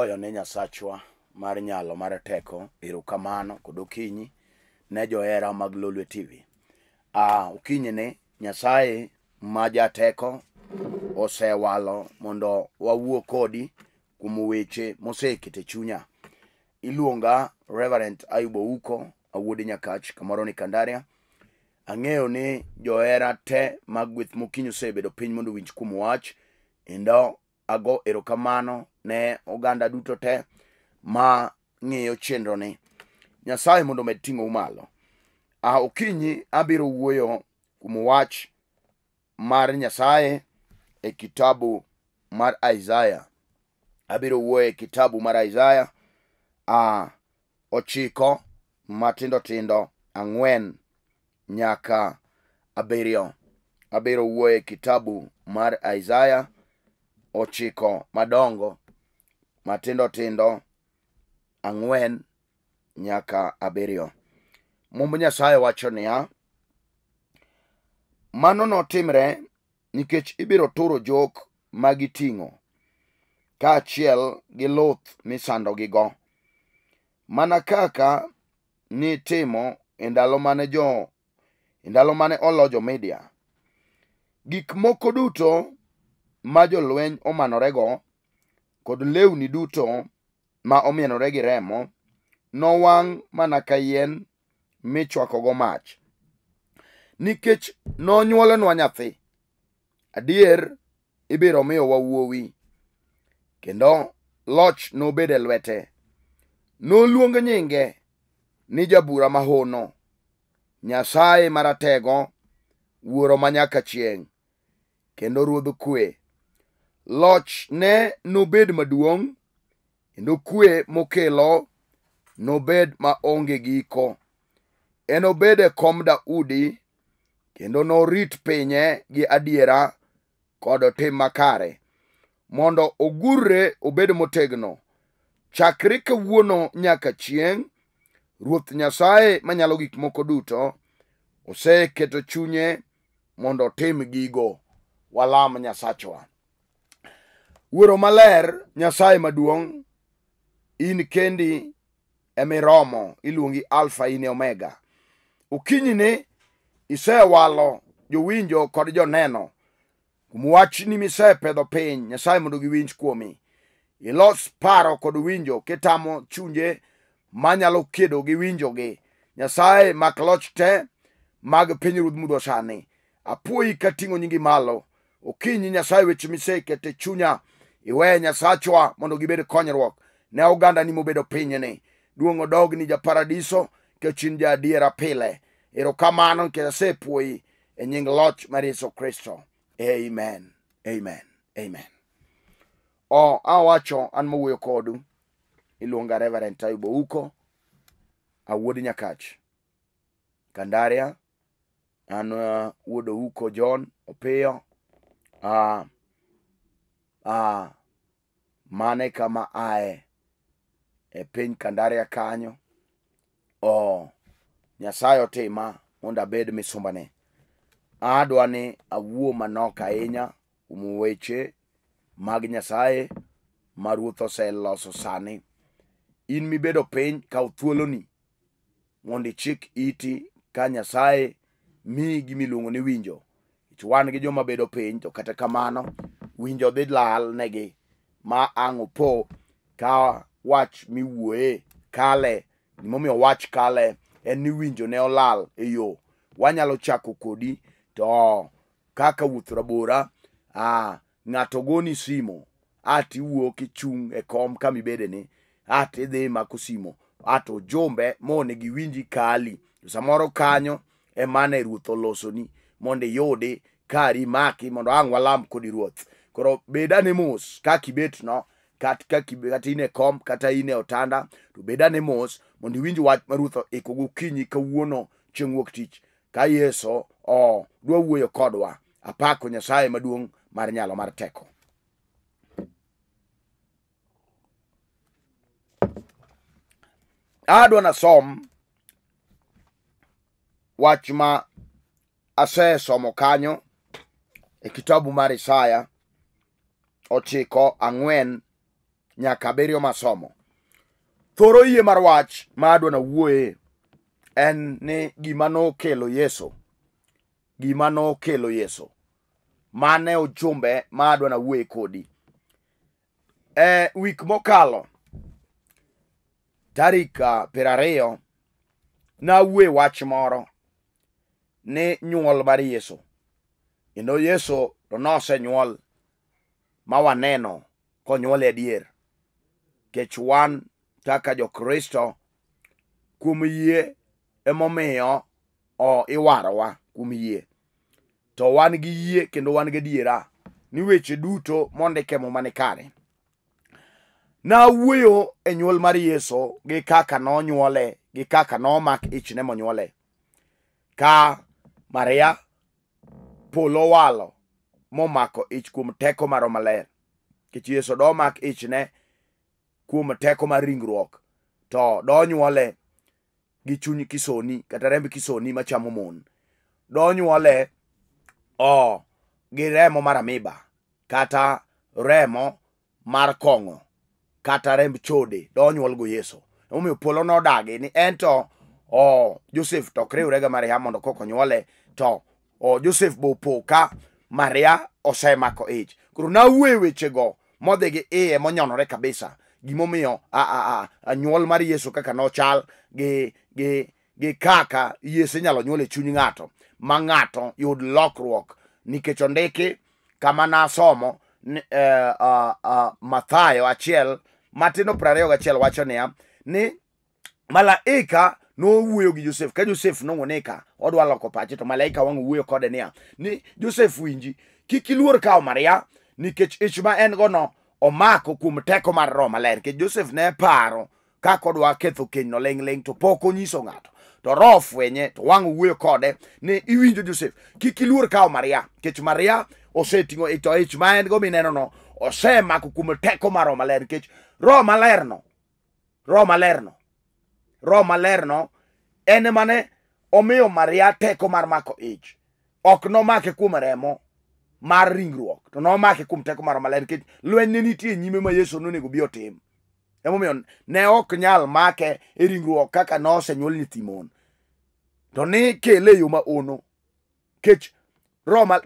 Wagoyo ne Nyasachwa mar nyalo mar teko erokamano kod okinyi ne johera mag Lolwe TV. Okinyi ni Nyasaye ma jateko osewalo mondo wawuo kodi kuom weche mosekete chunya. Iluonga Reverend Ayub Ouko, awuodi Nyakach, kamoro ni Kandaria. Ang'eyo ni johera te mag gweth mokinyi osebedo piny mondo winj kuom wach, endo ago erokamano ne oganda duto te ma ng'iyo chenro ni. Nyasaye mondo med ting'o malo. Okinyi abiro wuoyo kuom wach mar Nyasaye e kitabu mar Isaiah. Abiro wuoyo e kitabu mar Isaiah 9 matindo tindo 4 nyaka 7. Abiro wuoyo e kitabu mar Isaiah 9 madongo matindo tindo 4 nyaka 7. Mumb Nyasaye wacho niya: mano notimre nikech ibiro turo jok magiting'o kaachiel gi luth misandogigo, mana kaka nitimo e ndalo mane olo jo-Media. Gik moko duto ma jolweny omanorego kod lewni duto ma omienore gi remo nowang' mana ka yien michwakogo mach. Nikech nonyuolonwa nyathi, adier ibiro miyowa wuowi, kendo loch nobed e lwete. Noluong nyinge ni Jabura Mahono, Nyasaye Maratego, Wuoro Manyaka Chieng', kendo Ruodh Kwe. Loch ne nobed maduong', kendo kwe mokelo nobed maonge giko. Enobed e kom Daudi, kendo norit pinye gi adiera kod tim makare, mondo ogurre obed motegno. Chakre kawuono nyaka chieng', Ruoth Nyasaye Manyalo Gik Moko Duto oseketo chunye mondo otim gigo. Walam Nyasachwa. Wuoro Maler, Nyasaye Maduong', in kendi emiromo, iluongi Alfa in Omega. Okinyi ni isewalo jowinjo kod joneno kuom wachni misepedho piny. Nyasaye mondo giwinj kuomi. Ilos paro kod winjo kitamo chunje manyalo kedo gi winjogi. Nyasaye mak loch te mag pinyruodh mudho sani. Apuoyi kating'o nyingi malo. Okinyi Nyasaye weche misekete chunya iwe Nyasachwa mondo gibed konyruok ne oganda ni mobedo pinyni. Duong' odog ni Japaradiso kechin ja adiera pile. Erokamano nikech asepuoyi e nying loch mar Yesu Kristo. Amen. Amen. Amen. Awacho an mawuoyo kodu iluonga Reverend Ayub Ouko, awuodi Nyakach, Kandaria. An wuod Ouko John Opiyo. Mane kama ae e piny Kandaria kanyo. Nyasaye otima mondo abed misumbane. Adwa ni awuo manok ahinya kuom weche mag Nyasaye ma Ruoth oseloso sani. In mibedo piny kaw thuoloni mondo ichik iti ka Nyasaye miyi gimiluongo ni winjo. Wan gi joma bedo piny, to kata kamano winjo dhi lal negi ma ang' opo ka wach miwuoye kale. Gimomiyo wach kale en ni winjo ne olal e yo. Wanyalo chako kodi to kaka wuoth rabora, ng'ato goni simo, iwuok ichung' e kom kamibede ni, idhi mako simo, to jombe mone giwinji kali. To samoro kanyo emane Ruoth olosoni mondo iyudi kari maki mondo ang' walam kodi Ruoth. Koro bedane mos kakibet no, kata in e kom kata in e otanda, to bedane mos mondo iwinj wach ma Ruoth iko gokinyi kawuono chieng' wuok tich. Ka Yesu dwa wuoyo kodwa. Apako Nyasaye Maduong' mar nyalo mar teko. Adwa nasom wach ma asesomo kanyo e kitabu mar Isaiah 9:4 nyaka 7 masomo. Thoro yie mar wach ma adwa na wuoye en ni gima nokelo Yesu. Gima nokelo Yesu. Mane ujumbe ma adwa na wuoye kodi. Wik mokalo tarik 20 na wuoye wach moro ni nyuol mar Yesu. Kendo Yesu to nosenyuol ma waneno konyuol adier. Kech wan kaka jokristo kuom yie emomiyo iwarowa kuom yie. To wan gi yie kendo wan gi adiera ni weche duto mondike mane kare. Na wuoyo e nyuol mar Yesu gi kaka nonyuole gi kaka nomak ichne monyuole. Ka Maria polo walo momako ich kuom teko mar Roho Maler. Kech Yesu domak ichne kuom teko mar ringruok. To donyuole gi chuny kisoni kata remb kisoni machamo mon. Donyuole gi remo mar amiba kata remo mar kong'o kata remb chode donyuol go Yesu. Omiyo polo nodagi ni ento Joseph to kriwre ga Maria mondo kokonyuole to Joseph bopo ka Maria osemako ich. Koro na wuoye weche go modhi gi iye monyonore kabisa. Gimomiyo nyuol mar Yesu kaka nochal gi kaka Yesu nyalo nyuol e chuny ng'ato ma ng'ato yud lokruok. Nikech ondiki kama nasomo Mathayo 1 matino 21 wacho niya ni malaika nowuoyo gi Joseph. Ka Joseph nong'one ka odwa loko pache to malaika wang' wuoyo kode niya ni Joseph winji kik iluor kawo Maria nikech ich ma en gono omako kuom teko mar Roho Maler. Kech Joseph ne paro kaka odwa ketho keny no ling' to pok onyiso ng'ato. To Roho fwenye to wang' wuoyo kode ni iwinjo Joseph kik iluor kawo Maria. Kech Maria oseting'o ich ma en go mineno no osemako kuom teko mar Roho Maler. Kech Roho Maler no en mane omiyo Maria teko mar mako ich. Ok nomake kuom remo mar ringruok, to nomake kuom teko mar Roho Maler. Kech lweny ne nitie nyime ma Yesu nonego bi otim. Emomiyo ne ok nyal make e ringruok kaka nosenyuol nyithi mon. To ni kele yo ma ono. Kech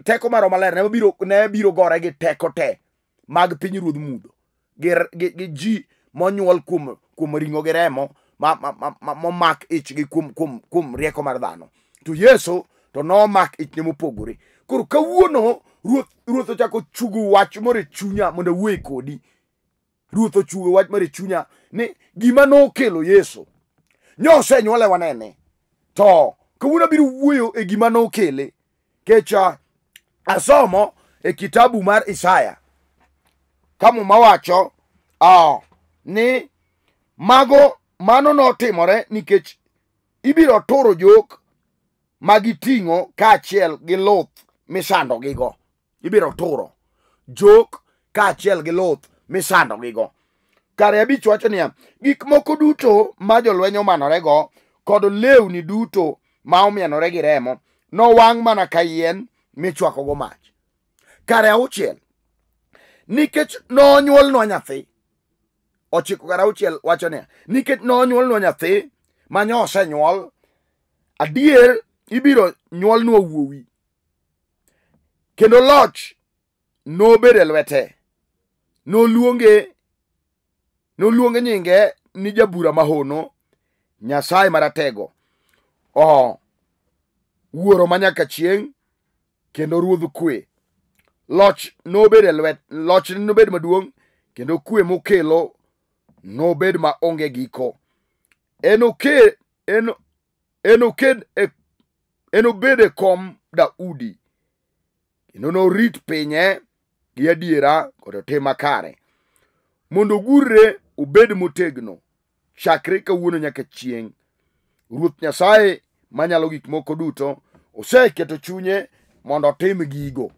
teko mar Roho Maler ne biro gore gi teko te mag pinyruodh mudho. Gi ji monyuol kuom ringo gi remo momak ich gi kuom rieko mar dhano. To Yesu to nomak ich ne mopogore. Koro kawuono Ruoth ochako chugo wach moro e chunya mondo wuoye kodi. Ruoth ochugo wach moro e chunya ni gima nokelo Yesu nyosenyuole wanene. To kawuono biro wuoyo e gima nokele. Kech asomo e kitabu mar Isaya kama mawacho ni mano notimore nikech ibiro turo jok magiting'o kaachiel gi luth misando gigo. Ibiro turo jok kaachiel gi luth misando gigo. Kare 5 wacho niya gik moko duto ma jolweny omanorego kod lewni duto ma omienore gi remo nowang' mana ka yien michwako go mach. Kare 6 nikech nonyuolnwa nyathi. 9 kare 6 wacho niya nikech nonyuolnwa nyathi ma osenyuol adier ibiro nyuolnwa wuowi. Kendo loch nobedo e lwete. Noluonge nyinge ni Jabura Mahono, Nyasaye Maratego, Wuoro Manyaka Chieng' kendo Ruodh Kwe. Loch nobedo e lwete. Loch nobedo maduong' kendo kwe mokelo nobed ma onge giko. Enobed e kom Daudi kendo norit pinye gi adiera kod tim makare mondo gurre obed motegno chakre kawuono nyaka chieng'. Ruoth Nyasaye manyalo gik moko duto oseketo chunye mondo otim gigo.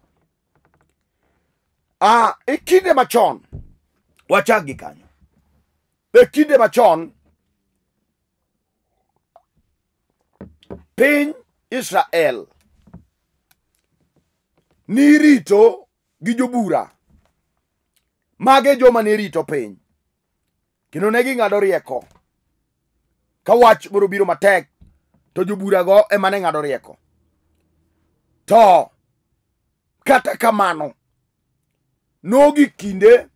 E kinde machon wachak gi kanyo. E kinde machon piny Israel nirito gi jobura mage joma ne rito piny. kendo ne ging'ado rieko ka wach moro biro matek, to jobura go ema ne ng'ado rieko. To kata kamano nogi kinde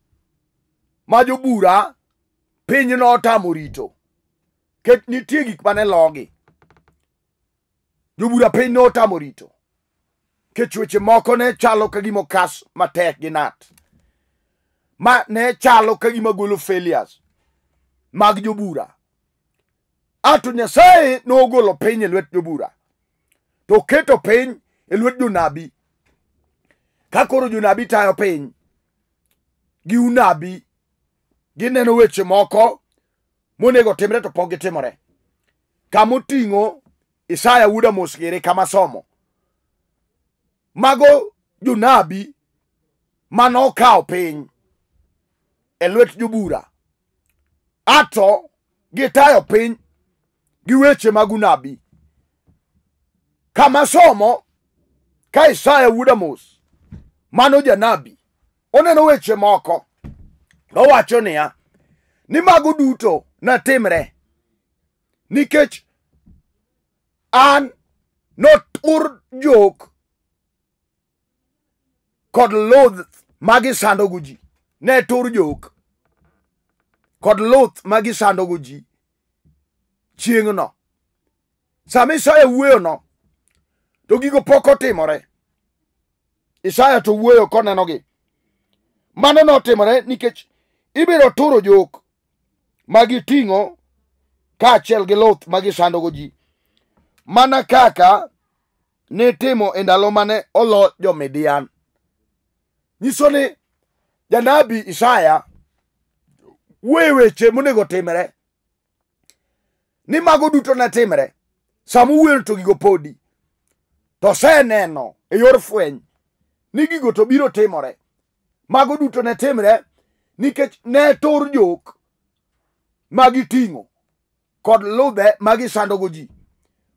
ma jobura piny notamo rito, ket nitie gik mane logi. Jobura piny notamo rito, ket weche moko ne chalo ka gima okas matek gi nat, ma ne chalo ka gima golo failures mag jobura. Ato Nyasaye nogolo piny e lwet jobura, to keto piny e lwet jonabi. Ka koro jonabi tayo piny gi unabi, gineno weche moko monego timre to pok gitimore. Kamoting'o Isaya wuod Amos gere kama somo. Mago jonabi manokawo piny e lwet jobura, ato gitayo piny gi weche mag unabi. Kama somo ka Isaya wuod Amos, mano janabi, oneno weche moko, owacho niya, ni mago duto natimre nikech an notur jok kod luth magisandogo ji. Ne tur jok kod luth magisandogo ji chieng' no. Sama Isaya wuoyo no, to gigo pok otimore. Isaya to wuoyo konenogi. Mano notimore nikech ibiro turo jok magiting'o kaachiel gi luth magisandogo ji, mana kaka nitimo e ndalo mane olo jo-Midian. Nyiso ni janabi Isaya wuoyo weche monego timre, ni mago duto natimre. Sama wuoyo to gigo podi, to seneno e yor fweny ni gigo to biro timore. Mago duto ne timre nikech ne tur jok magiting'o kod ludhe magisandogo ji,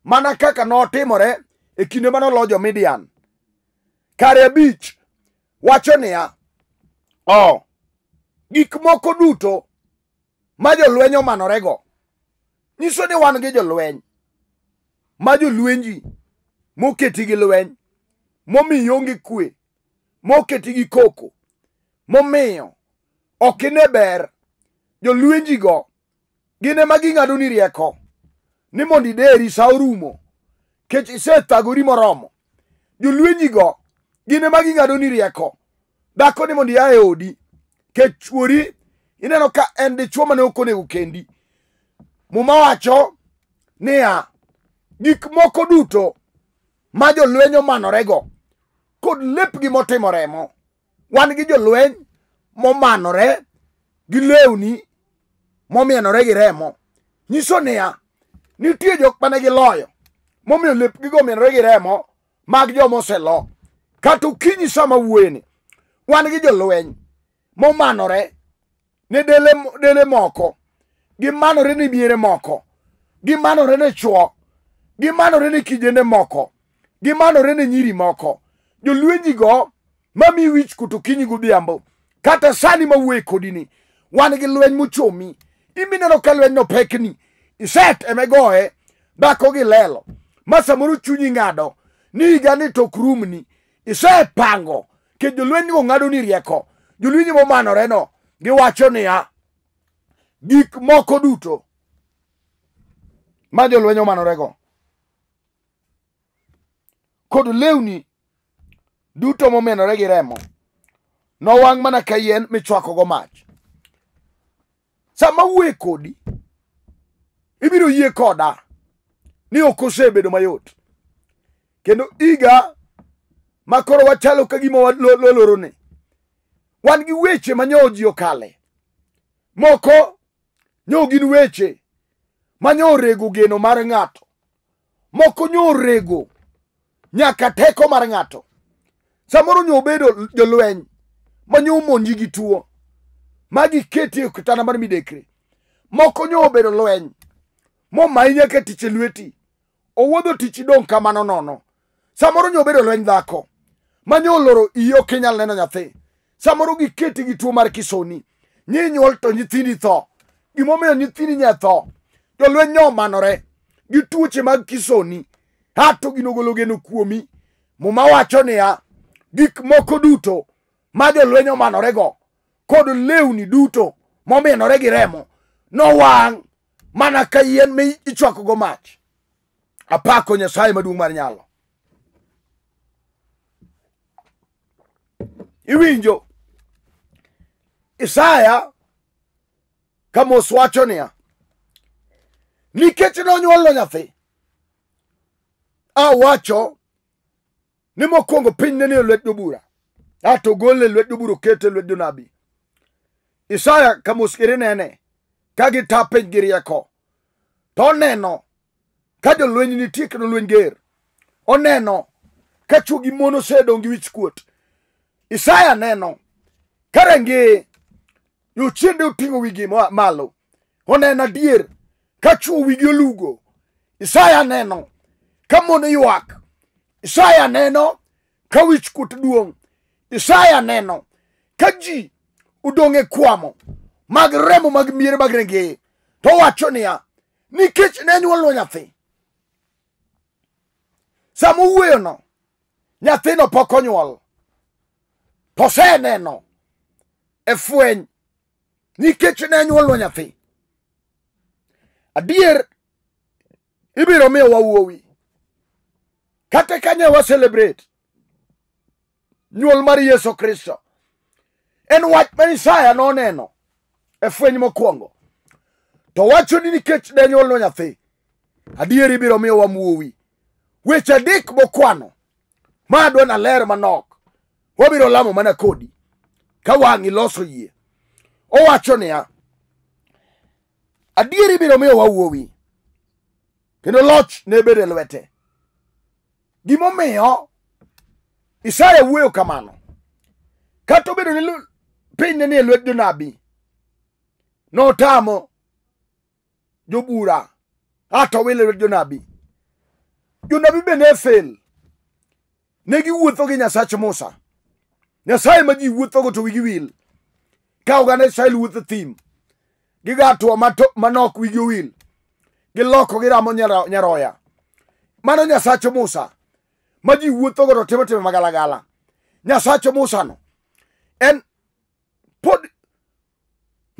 mana kaka notimore e kinde manolo jo-Midian. Kare 5 wacho niya, gik moko duto ma jolweny omanorego. Nyiso ni wan gi jolweny ma jolwenji moketi gi lweny, momiyo onge kwe, moketi gi koko, momiyo ok ine ber. Jolwenji go gine ma ging'ado ni rieko, ni mondo ideri sa orumo kech isethagori moromo. Jolwenji go gine ma ging'ado ni rieko, dhako ni mondo ia e odi kech chuori ineno ka en dichuo mane ok onego kendi. Muma wacho niya, gik moko duto ma jolweny omanorego kod lepgi motimo remo. Wan gi jolweny momanore gi lewni momienore gi remo. Nyiso niya, nitie jok mane giloyo momiyo lepgi go omienore gi remo mag joma oselo. Kata okinyi sama wuoyeni, wan gi jolweny momanore ne dele moko, gimanore ne miere moko, gimanore ne chuo, gimanore ne kijende moko, gimanore ne nyiri moko. Jolwenji go mami wich kuto kinyi godhiambo, kata sani mawuoye kodini, wan gi lweny mochomi. Imineno ka lweny no pekni, iset emegoe dhako gi lelo, ma samoro chunyi ng'ado ni higa ni tok rumni. Isepango ke jolweny go ng'ado ni rieko. Jolwenji momanore no giwacho niya, gik moko duto ma jolweny omanorego kod lewni duto momienore gi remo nowang' mana ka yien michwakogo mach. Sama wuoye kodi, ibiro yie koda ni ok osebedo mayot, kendo iga makoro wachalo ka gima walorone. Wan gi weche manyo ji okale, moko nyo gin weche manyo rego geno mar ng'ato, moko nyo rego nyaka teko mar ng'ato. Samoro nyo bedo jolweny manyo monji gi tuo magi keti e kitanda mar midekre. Moko nyo bedo lweny momayi nyaka tich e lweti, owuodho tich dong' kamano nono. Samoro nyo bedo lweny dhako manyo loro iyo kinyal neno nyathi. Samoro giketi gi tuo mar kisoni, nyinyuol to nyithindi tho, gimomiyo nyithini nyatho, jolweny nyomanore gi tuoche mag kisoni, hato ginogolo geno kuomi. Muma wacho niya, gik moko duto ma jolweny omanorego kod lewni duto mominore gi remo nowang' mana ka yien mi ichwakogo mach. Apako Nyasaye maduong' mar nyalo. Iwinjo Isaya kamos wacho niya, nikech nonyuolo nyathi, awacho ni mokwongo piny ne ni e lwet jobura, ato gole lwet jobura okete lwet jonabi. Isaya kamos kire nene ka gita piny gi rieko, to oneno ka jolweny nitie kendo lweny ger. Oneno ka chwo gi mon osedong' gi wich kuot. Isaya neno ka range jochiende oting'o wigi malo. Oneno adier ka chwo wigi olugo. Isaya neno ka mon ywak. Isaya neno ka wich kuot duong'. Isaya neno ka ji udong' e kwamo mag remo mag miere mag renge. To wacho niya, nikech ne nyuolo nyathi. Sama owuoyo no, nyathino pok onyuol. To seneno e fweny nikech ne nyuolo nyathi. Adier ibiro miyo wawuowi. Kata ka nyawa celebrate nyuol mar Yesu Kristo. En wach ma Isaya noneno e fweny mokwongo. To wacho ni nikech ne nyuolo nyathi, adier ibiro miyo wamuowi. Weche adek mokwano ma adwa na ler manok. Wabiro lamo mana kodi ka wang'i loso yie. Owacho niya, adier ibiro miyo wawuowi, kendo loch ne bedo e lwete. Gimomiyo Isaya wuoyo kamano, kata obedo ni piny ne ni e lwet jonabi, notamo jobura, ato wile lwet jonabi. Jonabi be ne fail. Ne giwuotho gi Nyasach Musa. Nyasaye ma ji wuothogo to wigi wil. Ka oganda Israel wuotho thim, gigatwo manok wigi wil, giloko giramo nyaroya. Mano Nyasach Musa ma ji wuothogo to timo time magalagala. Nyasach Musa no en pod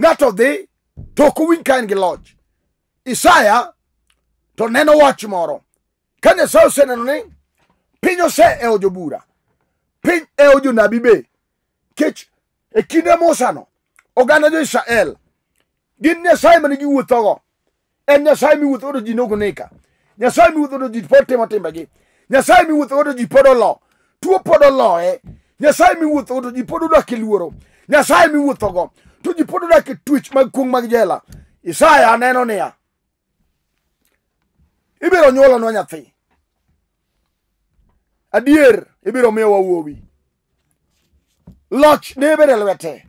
ng'ato dhi to ok owinj ka en gi loch. Isaya to neno wach moro. Ka Nyasaye oseneno ni piny ose jobura, piny jonabi be. Kech e kinde Musa no, oganda jo Israel gin Nyasaye mane giwuothogo. En Nyasaye miwuotho godo ji nogonika. Nyasaye miwuotho godo ji pod timo timbegi. Nyasaye miwuotho godo ji pod olo. Tuo pod oloe. Nyasaye miwuotho godo ji pod odak e luoro. Nyasaye miwuothogo to ji pod odak e twech mag kwong mag jela. Isaya neno niya, ibiro nyuolonwa nyathi. Adier ibiro miyo wawuowi. Loch ne bedo e lwete.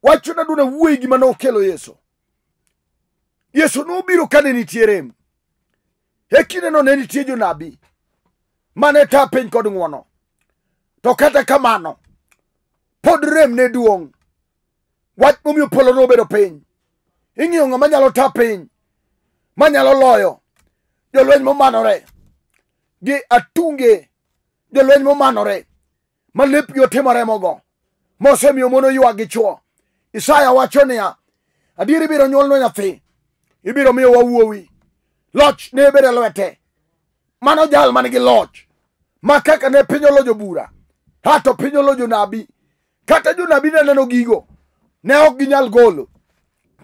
Wacho na duna wuoyi gima nokelo Yesu. Yesu nobiro ka ne nitie rem. E kinde no ne nitie jonabi mane ta piny kod ng'wono. To kata kamano, pod rem ne duong'. Wach momiyo polo nobedo piny. Ing'iyo ng'ama nyalo ta piny, manyalo loyo jolweny momanore gi atunge, jolweny momanore ma lepgi otimo remogo, mosemiyo mon ywak gi chwo. Isaya wacho niya, adier ibiro nyuolno nyathi, ibiro miyo wawuowi. Loch ne bedo e lwete. Mano jal man gi loch, ma kaka ne piny olo jobura, hato piny olo jonabi. Kata jonabi ne neno gigo, ne ok ginyal golo.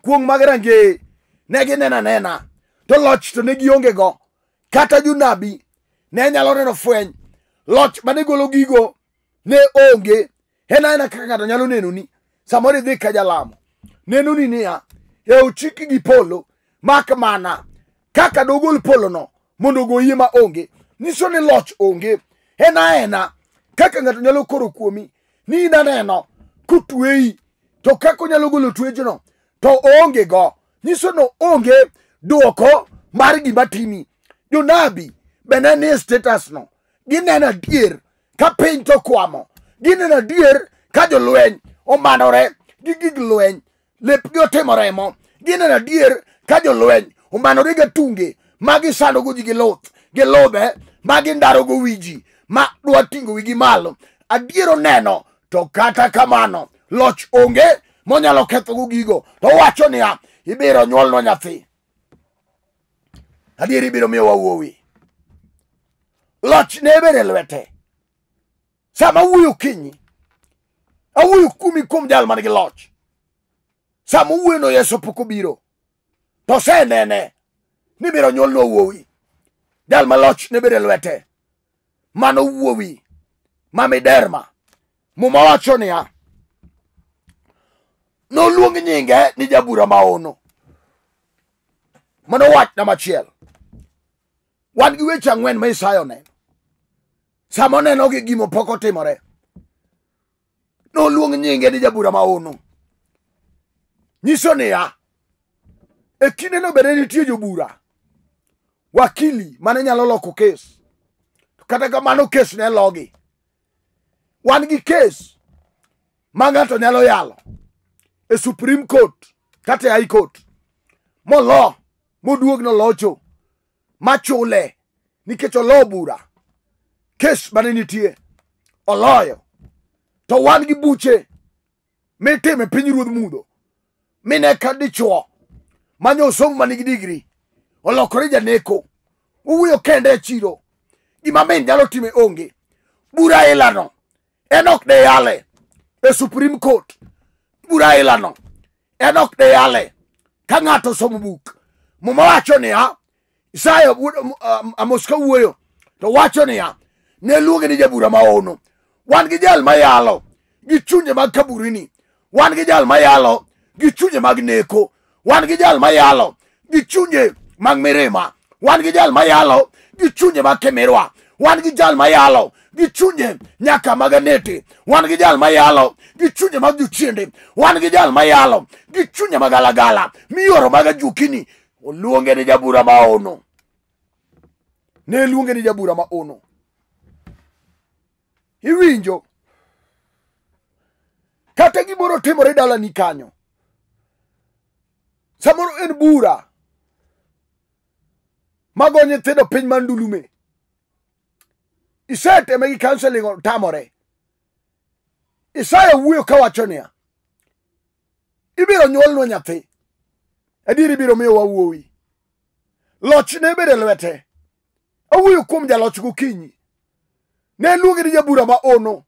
Kwong mag range ne gineno anena, to loch to ne gionge go. Kata jonabi ne nyalo neno fweny. Loch mane golo gigo ne onge. En aena kaka ng'ato nyalo neno ni samoro idhi ka jalamo, neno ni niya, e ochiki gi polo, mak mana kaka dogol polo no mondo goyie ma onge. Niso ni loch onge. En aena kaka ng'ato nyalo koro kuomi ni inaneno kutweyi, to kaka onyalo golo twejono to onge go. Niso no onge duoko mar gima timi. Jonabi bende ni status no. Gineno adier ka piny to kwamo. Gineno adier ka jolweny omanore gi gig lweny. lepgi otimo remo, gin en adier ka jolweny omanore ga tunge magi sando go ji gi lodhe magi ndaro go wiji ma dwa tingo wigi malo, adiero neno, to kata kamano loch onge monyalo ketho go gigo, to wacho niya ibiro nyuolno nyathi, adier ibiro miyowa wuowi. Loch ne bere lwete. Sama wuoyo kinyi, awuoyo kumi kuom jal man gi loch. Sama wuoyo no Yesu pok obiro, to se nene ni biro nyuolno wuowi, jal ma loch ne bere lwete, mano wuowi mamiderma. Muma wacho niya noluong nyinge ni jabura maono. Mano wach namachiel. Wan gi weche ang'wen ma Isaya oneno. Sama oneno gi gimo pok otimore, noluong nyinge ni jabura maono. Nyiso niya e kinde no bende nitie jobura, wakili mane nyalo loko kes, kata kamano kes ne logi. Wan gi kes ma ng'ato nyalo yalo e Supreme Court kata e High Court, molo moduog no locho machule nikech olo bura kes mane nitie oloyo. To wan gi buche mitime piny ruodh mudho, mine ka dichuo manyo somo manigi digri olokore janeko, owuoyo kende e chiro, gima min nyalo time onge. Bura ilano enok de yale e Supreme Court, bura ilano enok de yale ka ng'ato somo buk. Muma wacho niya Isaya Amos ka wuoyo to wacho niya ne luonge ni jabura maono. Wan gi jal mayalo gi chunje mag kaburini, wan gi jal mayalo gi chunje mag neko, wan gi jal mayalo gi chunje mag mirima, wan gi jal mayalo gi chunje mag kemirwa, wan gi jal mayalo gi chunje nyaka mag anete, wan gi jal mayalo gi chunje mag jochiende, wan gi jal mayalo gi chunje mag alagala, mioro mag ajukini. Oluonge ni jabura maono. Ne luonge ni jabura maono. Iwinjo kata gimoro timore dalani kanyo, samoro en bura mago nyithindo piny man ndulume, iseteme gi counseling tamore. Isaya wuoyo kawacho niya ibiro nyuolnwa nyathi, adier ibiro miyowa wuowi, loch ne bede lwete. Awuoyo kuom jaloch gokinyi, ne luonge ni jabura maono.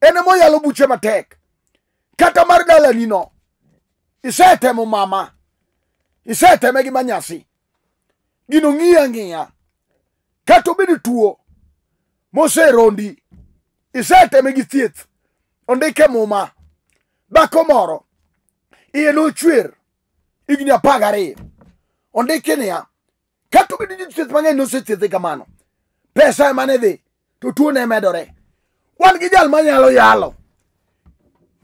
Ene moyalo buche matek, kata mar dalani no isetemo mama, iseteme gi manyasi, gino ng'iya ng'iya, kata obedo tuo moserondi, iseteme gi thieth. Ondike muma dhako moro iye nochwer higni 12, ondike niya kata obedo ni thieth mang'eny nosethiedhe kamano, pesa ema ne dhi to tuo ne medore. Wan gi jal manyalo yalo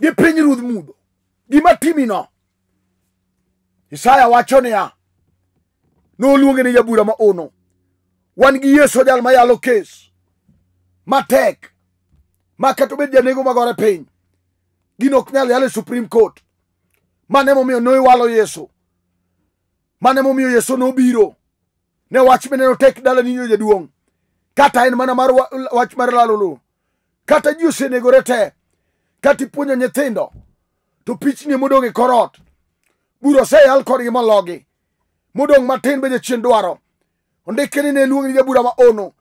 gi piny ruodh mudho gima timi no. Isaya wacho niya noluonge ni jabura maono. Wan gi Yesu jal mayalo kes matek, ma kata obed janego magore piny, gino ok nyal yalo e Supreme Court. Mane momiyo noiwalo Yesu, mane momiyo Yesu nobiro, ne wach bende notek dalani no jaduong', kata en mana mar wach mar lalo lo, kata ji osenegore te, kata ipuonjo nyithindo to pichni modong' e korot, buro oseyal kodgi mologi, modong' matin be jachien dwaro. Ondike ni ne luonge ni jabura maono.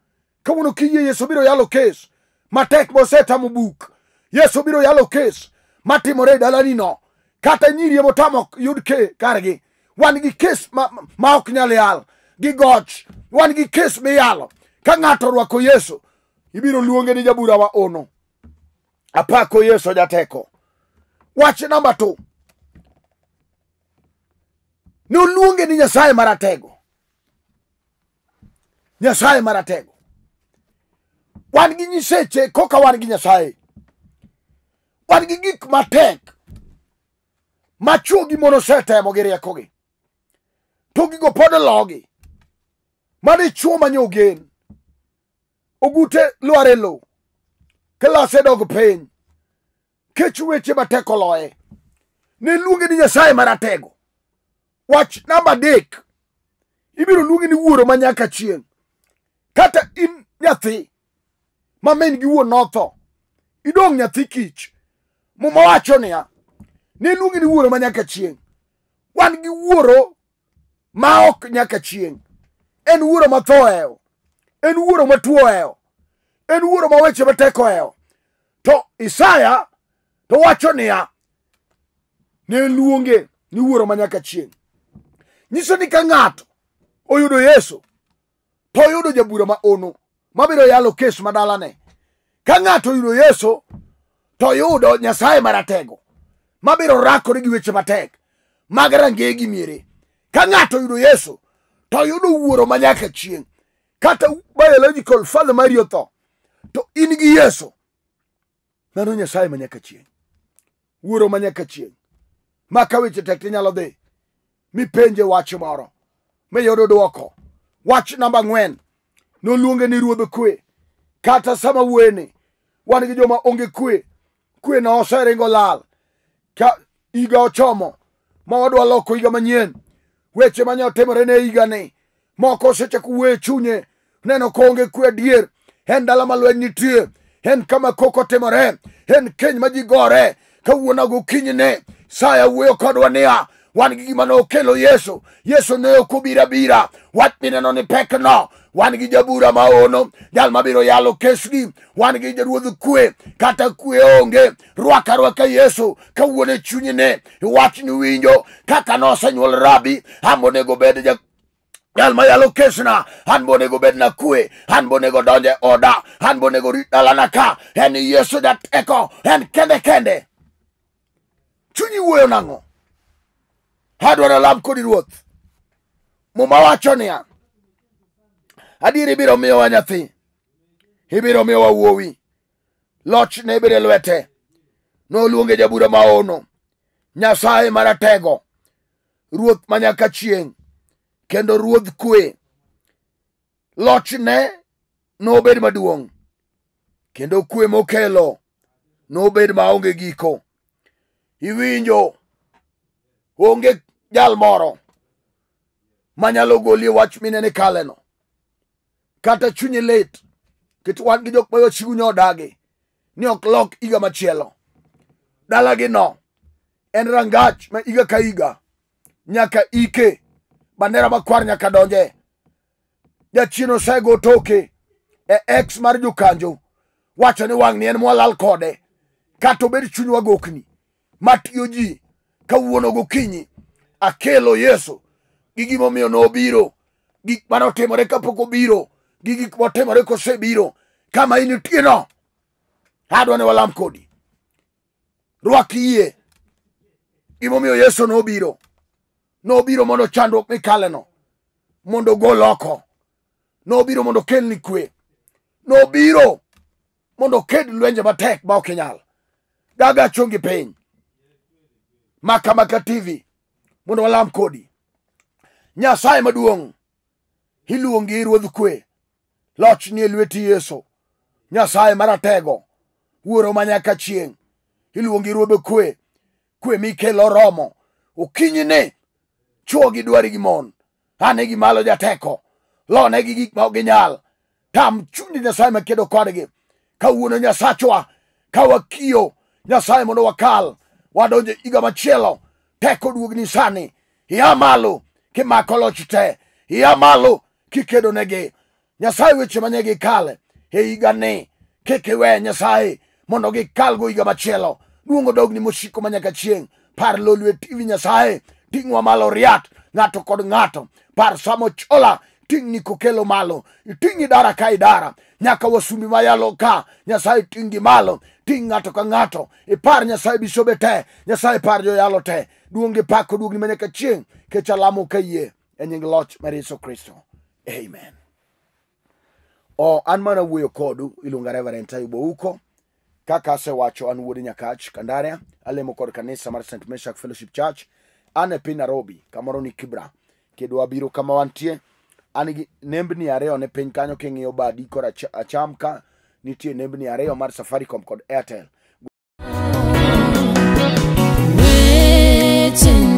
Kawuono kiyie Yesu biro yalo kes matek mosetamo buk. Yesu biro yalo kes matimore dalani no, kata nyiri motamo yud kargi. Wan gi kes ma ok nyal yal gi goch, wan gi kes miyalo ka ng'ato orwako Yesu, ibiro luonge ni jabura maono. Apako Yesu jateko. Wach namba 2, noluonge ni Nyasaye maratego. Nyasaye maratego. Wan gi nyiseche koka wan gi Nyasaye. Wan gi gik matek machuo gi mono setemo gi riekogi, to gigo pod logi. Mane chuo manyogen, ogute luare lo, klase dog piny, kech weche matek oloye. ne luonge ni Nyasaye Maratego. Wach namba adek, ibiro luonge ni Wuoro Manyaka Chieng'. Kata in nyathi ma min gi wuon notho, idong' nyathi kich, Muma wacho niya, ne luonge ni Wuoro Manyaka Chieng'. Wan gi wuoro ma ok nyaka chieng'. En wuoro matho ewo, en wuoro matuo ewo, en wuoro ma weche mateko ewo. To Isaya to wacho niya, ne luonge ni Wuoro Manyaka Chieng'. Nyiso ni ka ng'ato oyudo Yesu, to oyudo jabura ma ono mabiro yalo kes madalane. Ka ng'ato oyudo Yesu, to oyudo Nyasaye Maratego mabiro rakore gi weche matek mag rangeye gi miere. Ka ng'ato oyudo Yesu, to oyudo Wuoro Manyaka Chieng'. Kata biological father mari otho, to in gi Yesu, mano Nyasaye Manyaka Chieng', Wuoro Manyaka Chieng'. Ma ka weche tek nyalo dhi mipenje wach moro miyudo dwoko. Wach namba 4, noluonge ni Ruodh Kwe. Kata sama wuene wan gi joma onge kwe, kwe na oseringo lal. Ka iga ochomo ma wadwa loko iga manyien, weche manya otimore ne iga ni, moko osechako wuoyo e chunye, neno ko onge kwe adier, en dala ma lweny nitie, en kama koko timore, en keny ma ji gore. Kawuono gokinyne Saya wuoyo kodwa niya, wan gi gima nokelo Yesu. Yesu ne ok obiro abira, wach mineno ni pekno. Wan gi jabura maono, jal mabiro yalo kesgi. Wan gi Ruodh Kwe, kata kwe onge. Rwaka Yesu kawuono e chunyne, wach ni winjo kaka nosenyuol Rabi. Ambo nego bed jal mayalo kesna, an bonego bed na kwe, an bonego donje oda, an bonego rit dalana ka. En Yesu jateko, en kende. Chunyi wuoyo nang'o? Adwaro lam kodi Ruoth. Muma wacho niya, adier ibiro miyowa nyathi, ibiro miyowa wuowi, loch ne biro lwete. Noluonge jabura maono, Nyasaye Maratego, Ruoth Manyaka Chieng', kendo Ruodh Kwe. Loch ne nobed maduong', kendo kwe mokelo nobed maonge giko. Iwinjo, onge jal moro manyalo goli wach minene kaleno. Kata chunye lit, kiti wan gi jok mayo chigu nyodagi, ni ok lok iga machielo. Dalagi no, en rangach ma iga ka iga, nyaka ike, bandera makwar nyaka donje. Jachino sego toke, ex mar jokanjo, wacho ni wang' ni en mwalal kode. Kato bed chunywa gokni, matiyo ji, kawuono gokinyi, akelo Yesu, gi gimomiyo nobiro, gik manotimore kapok obiro, gi gik motimore kosebiro. Kama initie no, adwa ni walam kodi. Rwak yie, gimomiyo Yesu nobiro. Nobiro mondo chandruok mikaleno mondo gol oko. Nobiro mondo kelni kwe. Nobiro mondo ked lwenje matek ma ok inyal. Gaga chungi piny. Maka TV mondo walam kodi. Nyasaye maduong', iluongi Ruodh Kwe. Loch ni e lweti Yesu, Nyasaye Maratego, Wuoro Manyaka Chieng'. Iluongi Ruodh Kwe, kwe mikelo romo. Okinyne chuo gi dwari gi mon, ane gi malo jateko, lone gi gik ma ok ginyal. Tam chuny Nyasaye makedo kodgi. Kawuono Nyasachwa, kawakiyo Nyasaye mondo wakal, wadonje iga machielo. Teko duogni sani, ia malo kimako loch te, ia malo kikedo negi. Nyasaye weche manyegi kale e iga ni, kikiwe Nyasaye mondo gikalgo iga machielo. Duongo dogni moshiko manyaka chieng'. Par lo lweti Nyasaye, ting'wa malo riat, ng'ato kod ng'ato. Par samo chola, ting' ni kokelo malo. Iting'i dara ka idara, nyaka wasumbi mayalo ka. Nyasaye ting'i malo, ting' ng'ato ka ng'ato. Ipar Nyasaye bisobe te, Nyasaye par jo yalo te. Duonge pako duogni manyaka chieng', kechalamo kayie e nying loch mar Yesu Kristo. Amen. An mana wuoyo kodu, iluonga Reverend Taibo Uko. Kaka asewacho, an wuod Nyakach Kandaria, alemo kod kanisa mar St. Meshach Fellowship Church. An e piny Nairobi, kamoro ni Kibra. Kidwa biro kama wantie, an gi nembni ariyo ne piny kanyo king'iyo badi kod acham ka nitie nembni ariyo mar Safaricom kod Airtel. wecheni